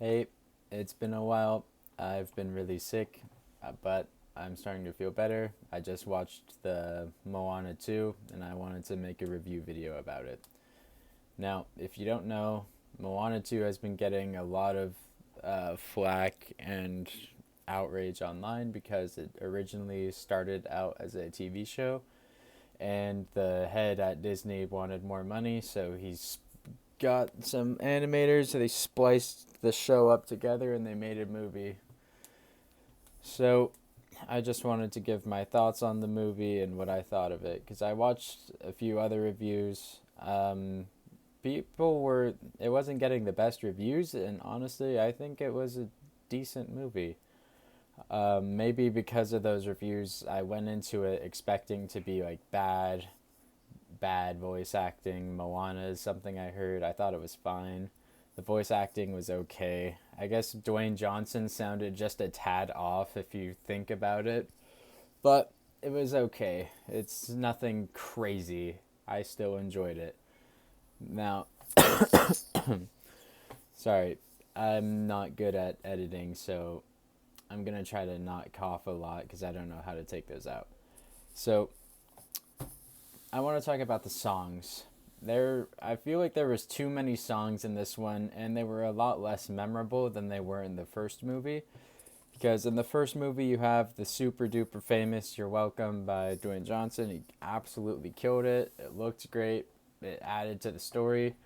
Hey, it's been a while. I've been really sick, but I'm starting to feel better. I just watched the Moana 2 and I wanted to make a review video about it. Now, if you don't know, Moana 2 has been getting a lot of flack and outrage online because it originally started out as a TV show and the head at Disney wanted more money, so he's got some animators, so they spliced the show up together and they made a movie. So I just wanted to give my thoughts on the movie and what I thought of it because I watched a few other reviews. It wasn't getting the best reviews, and honestly, I think it was a decent movie. Maybe because of those reviews, I went into it expecting to be like bad voice acting. Moana is something I heard. I thought it was fine. The voice acting was okay. I guess Dwayne Johnson sounded just a tad off if you think about it, but it was okay. It's nothing crazy. I still enjoyed it. Now, sorry, I'm not good at editing, so I'm gonna try to not cough a lot because I don't know how to take those out. So, I want to talk about the songs. I feel like there was too many songs in this one, and they were a lot less memorable than they were in the first movie. Because in the first movie, you have the super duper famous "You're Welcome" by Dwayne Johnson. He absolutely killed it. It looked great. It added to the story.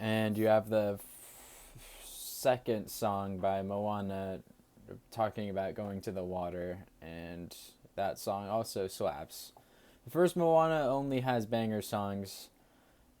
And you have the second song by Moana talking about going to the water, and that song also slaps. The first Moana only has banger songs.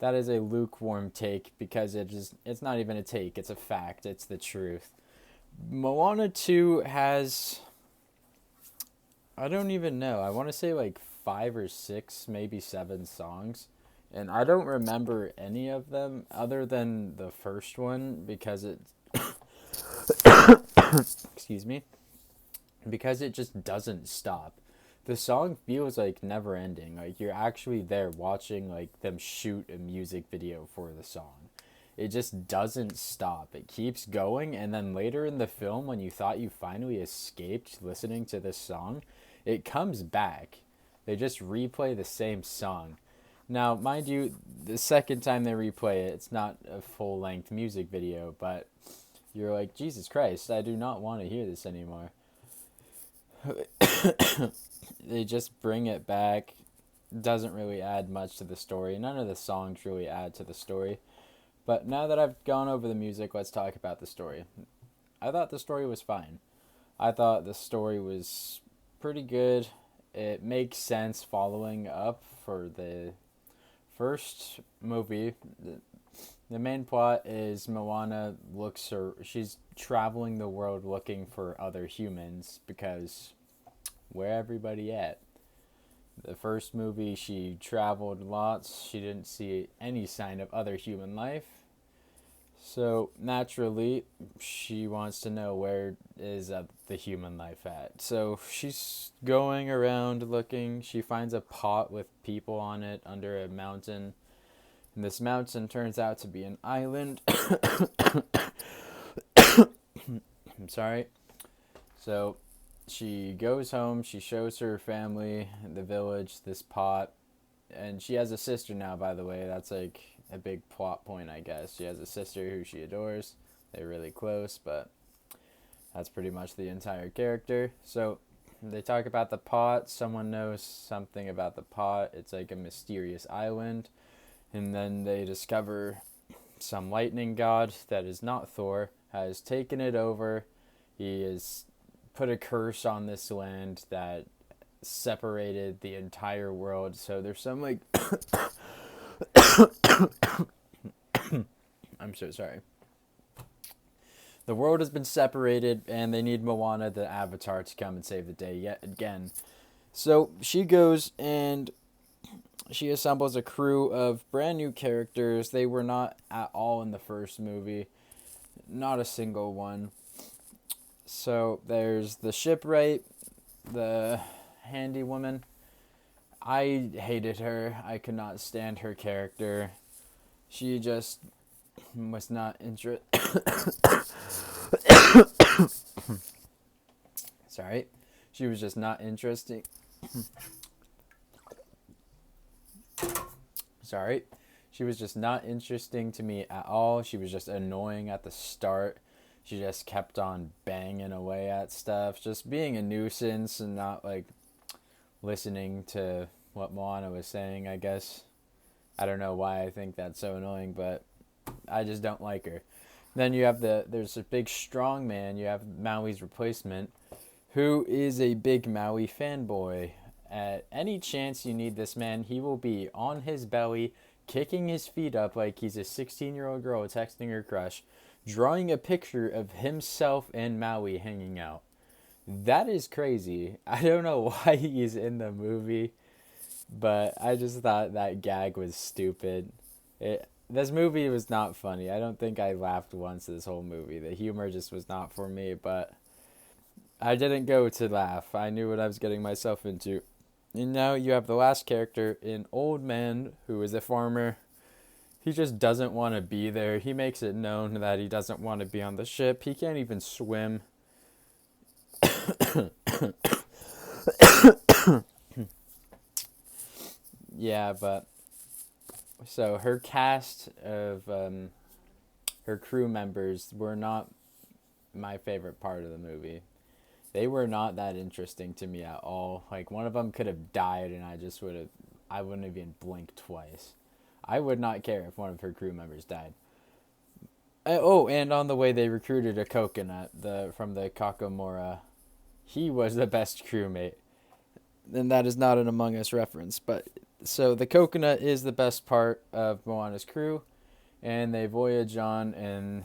That is a lukewarm take because it's not even a take, it's a fact, it's the truth. Moana 2 has, I don't even know. I want to say like 5 or 6, maybe 7 songs. And I don't remember any of them other than the first one because it excuse me, because it just doesn't stop. The song feels like never ending. Like you're actually there watching like them shoot a music video for the song. It just doesn't stop. It keeps going, and then later in the film when you thought you finally escaped listening to this song, it comes back. They just replay the same song. Now, mind you, the second time they replay it, it's not a full-length music video, but you're like, Jesus Christ, I do not want to hear this anymore. They just bring it back. Doesn't really add much to the story. None of the songs really add to the story. But now that I've gone over the music, let's talk about the story. I thought the story was fine. I thought the story was pretty good. It makes sense following up for the first movie. The main plot is she's traveling the world looking for other humans because where everybody at? The first movie, she traveled lots. She didn't see any sign of other human life. So naturally, she wants to know where is the human life at. So she's going around looking. She finds a pot with people on it under a mountain. And this mountain turns out to be an island. I'm sorry. So she goes home, she shows her family, the village, this pot, and she has a sister now, by the way. That's like a big plot point, I guess. She has a sister who she adores. They're really close, but that's pretty much the entire character. So they talk about the pot. Someone knows something about the pot. It's like a mysterious island. And then they discover some lightning god that is not Thor has taken it over. He has put a curse on this land that separated the entire world. So there's some like I'm so sorry. The world has been separated and they need Moana the Avatar to come and save the day yet again. So she goes and she assembles a crew of brand new characters. They were not at all in the first movie. Not a single one. So there's the shipwright, the handy woman. I hated her. I could not stand her character. She just was not inter- Sorry. She was just not interesting. Sorry. She was just not interesting to me at all. She was just annoying at the start. She just kept on banging away at stuff, just being a nuisance and not like listening to what Moana was saying, I guess. I don't know why I think that's so annoying, but I just don't like her. Then you have there's a big strong man, you have Maui's replacement, who is a big Maui fanboy. At any chance you need this man, he will be on his belly, kicking his feet up like he's a 16-year-old girl texting her crush, drawing a picture of himself and Maui hanging out. That is crazy. I don't know why he's in the movie, but I just thought that gag was stupid. This movie was not funny. I don't think I laughed once this whole movie. The humor just was not for me, but I didn't go to laugh. I knew what I was getting myself into. And now you have the last character, an old man who is a farmer. He just doesn't want to be there. He makes it known that he doesn't want to be on the ship. He can't even swim. Yeah, but so her cast of her crew members were not my favorite part of the movie. They were not that interesting to me at all. Like, one of them could have died and I wouldn't have even blinked twice. I would not care if one of her crew members died. Oh, and on the way they recruited a coconut from the Kakamora. He was the best crewmate. And that is not an Among Us reference, but so the coconut is the best part of Moana's crew, and they voyage on and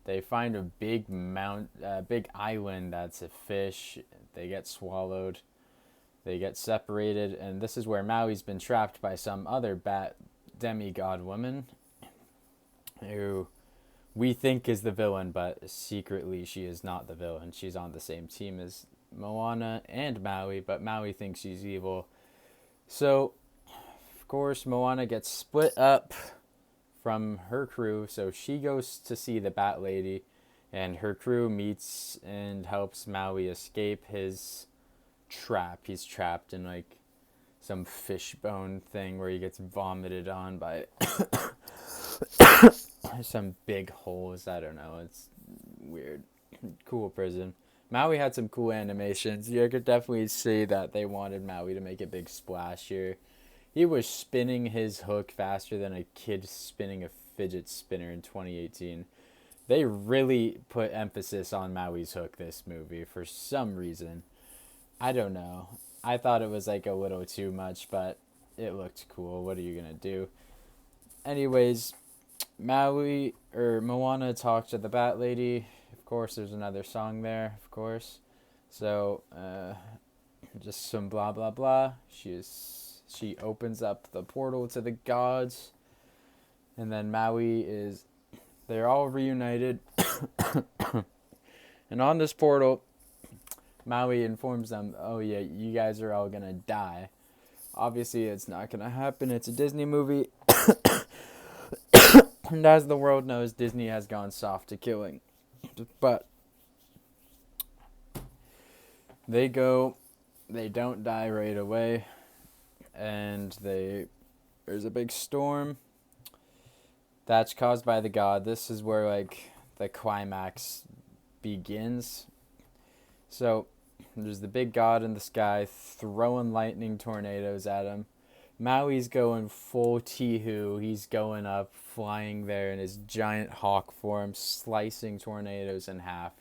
they find a big big island that's a fish. They get swallowed. They get separated, and this is where Maui's been trapped by some other bat demigod woman who we think is the villain, but secretly she is not the villain. She's on the same team as Moana and Maui, but Maui thinks she's evil. So, of course, Moana gets split up from her crew, so she goes to see the Bat Lady, and her crew meets and helps Maui escape his trap. He's trapped in like some fishbone thing where he gets vomited on by some big holes. I don't know. It's weird. Cool prison. Maui had some cool animations. You could definitely see that they wanted Maui to make a big splash here. He was spinning his hook faster than a kid spinning a fidget spinner in 2018. They really put emphasis on Maui's hook this movie for some reason. I don't know. I thought it was like a little too much, but it looked cool. What are you gonna do? Anyways, Moana talked to the Bat Lady. Of course, there's another song there, of course. So, just some blah blah blah. She opens up the portal to the gods, and then they're all reunited. And on this portal, Maui informs them, oh yeah, you guys are all gonna die. Obviously, it's not gonna happen. It's a Disney movie. And as the world knows, Disney has gone soft to killing. But they don't die right away, and there's a big storm that's caused by the god. This is where like the climax begins. So there's the big god in the sky throwing lightning tornadoes at him. Maui's going full Tihu. He's going up, flying there in his giant hawk form, slicing tornadoes in half.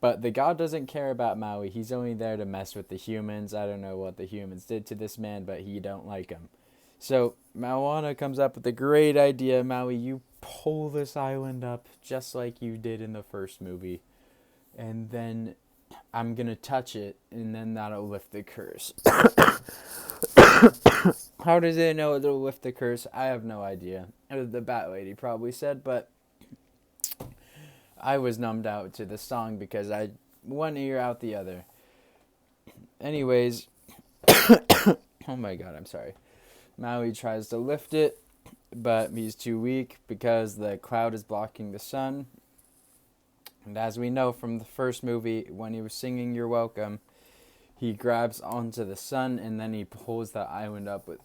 But the god doesn't care about Maui. He's only there to mess with the humans. I don't know what the humans did to this man, but he don't like him. So Moana comes up with a great idea. Maui, you pull this island up just like you did in the first movie. And then I'm going to touch it, and then that'll lift the curse. How does it know it'll lift the curse? I have no idea. The Bat Lady probably said, but I was numbed out to the song because I one ear out the other. Anyways, oh my god, I'm sorry. Maui tries to lift it, but he's too weak because the cloud is blocking the sun. And as we know from the first movie, when he was singing You're Welcome, he grabs onto the sun and then he pulls the island up with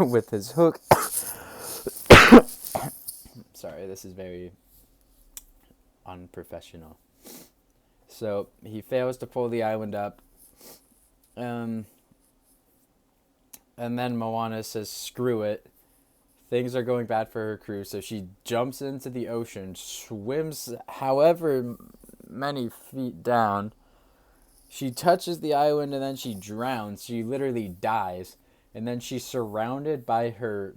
with his hook. Sorry, this is very unprofessional. So he fails to pull the island up. And then Moana says, screw it. Things are going bad for her crew, so she jumps into the ocean, swims however many feet down. She touches the island and then she drowns. She literally dies. And then she's surrounded by her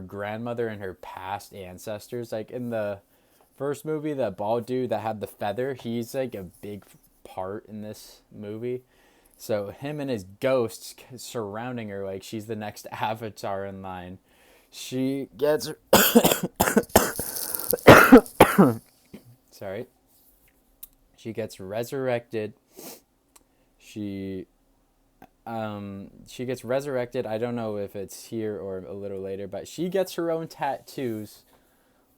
grandmother and her past ancestors. Like in the first movie, the bald dude that had the feather, he's like a big part in this movie. So him and his ghosts surrounding her like she's the next avatar in line. She gets sorry. She gets resurrected. She gets resurrected. I don't know if it's here or a little later, but she gets her own tattoos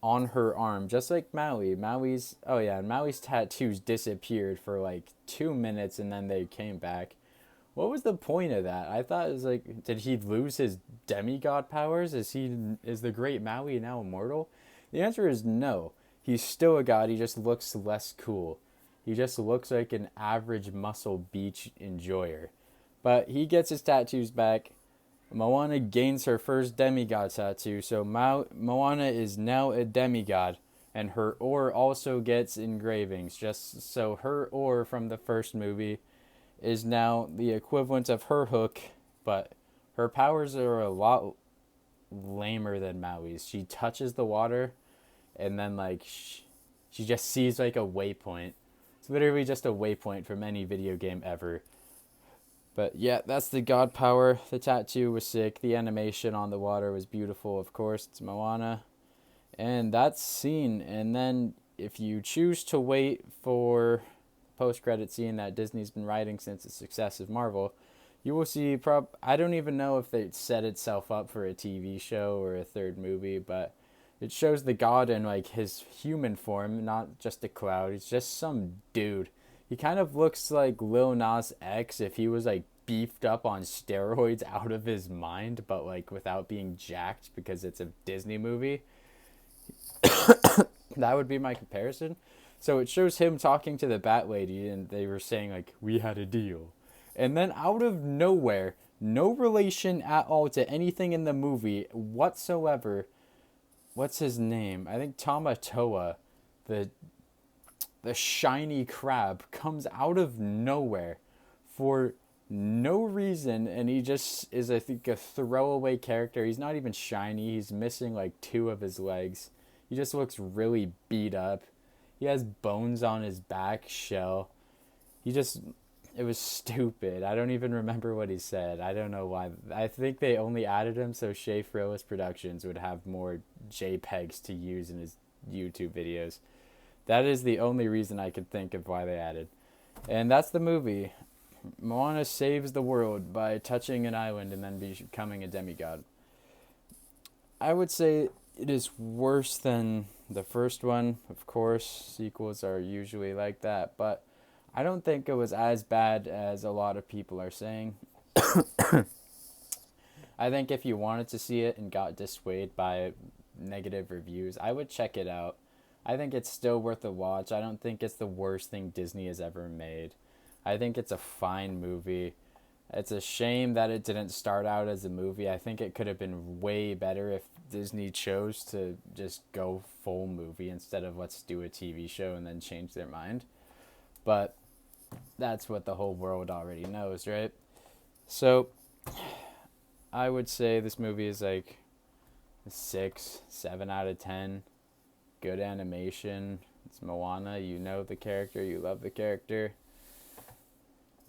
on her arm, just like Maui. Maui's tattoos disappeared for like 2 minutes and then they came back. What was the point of that? I thought it was like, did he lose his demigod powers? Is the great Maui now immortal? The answer is no. He's still a god. He just looks less cool. He just looks like an average muscle beach enjoyer. But he gets his tattoos back. Moana gains her first demigod tattoo. So Moana is now a demigod. And her oar also gets engravings. Just so her oar from the first movie is now the equivalent of her hook, but her powers are a lot lamer than Maui's. She touches the water, and then like she just sees like a waypoint. It's literally just a waypoint from any video game ever. But yeah, that's the god power. The tattoo was sick. The animation on the water was beautiful, of course. It's Moana. And that's scene. And then if you choose to wait for post-credit scene that Disney's been writing since the success of Marvel, you will see I don't even know if it set itself up for a TV show or a third movie, but it shows the god in like his human form, not just a cloud. He's just some dude. He kind of looks like Lil Nas X if he was like beefed up on steroids out of his mind, but like without being jacked because it's a Disney movie. That would be my comparison. So it shows him talking to the Bat Lady, and they were saying, like, we had a deal. And then out of nowhere, no relation at all to anything in the movie whatsoever, what's his name? I think Tamatoa, the shiny crab, comes out of nowhere for no reason, and he just is, I think, a throwaway character. He's not even shiny. He's missing, like, 2 of his legs. He just looks really beat up. He has bones on his back shell. It was stupid. I don't even remember what he said. I don't know why. I think they only added him so Shea Frillis Productions would have more JPEGs to use in his YouTube videos. That is the only reason I could think of why they added. And that's the movie. Moana saves the world by touching an island and then becoming a demigod. I would say it is worse than the first one. Of course, sequels are usually like that, but I don't think it was as bad as a lot of people are saying. I think if you wanted to see it and got dissuaded by negative reviews, I would check it out. I think it's still worth a watch. I don't think it's the worst thing Disney has ever made. I think it's a fine movie. It's a shame that it didn't start out as a movie. I think it could have been way better if Disney chose to just go full movie instead of let's do a TV show and then change their mind. But that's what the whole world already knows, right? So I would say this movie is like a 6, 7 out of 10. Good animation. It's Moana. You know the character. You love the character.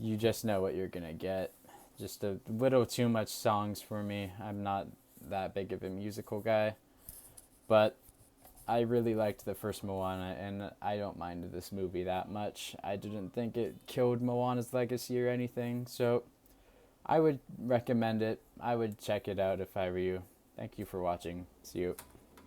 You just know what you're going to get. Just a little too much songs for me. I'm not that big of a musical guy. But I really liked the first Moana, and I don't mind this movie that much. I didn't think it killed Moana's legacy or anything, so I would recommend it. I would check it out if I were you. Thank you for watching. See you.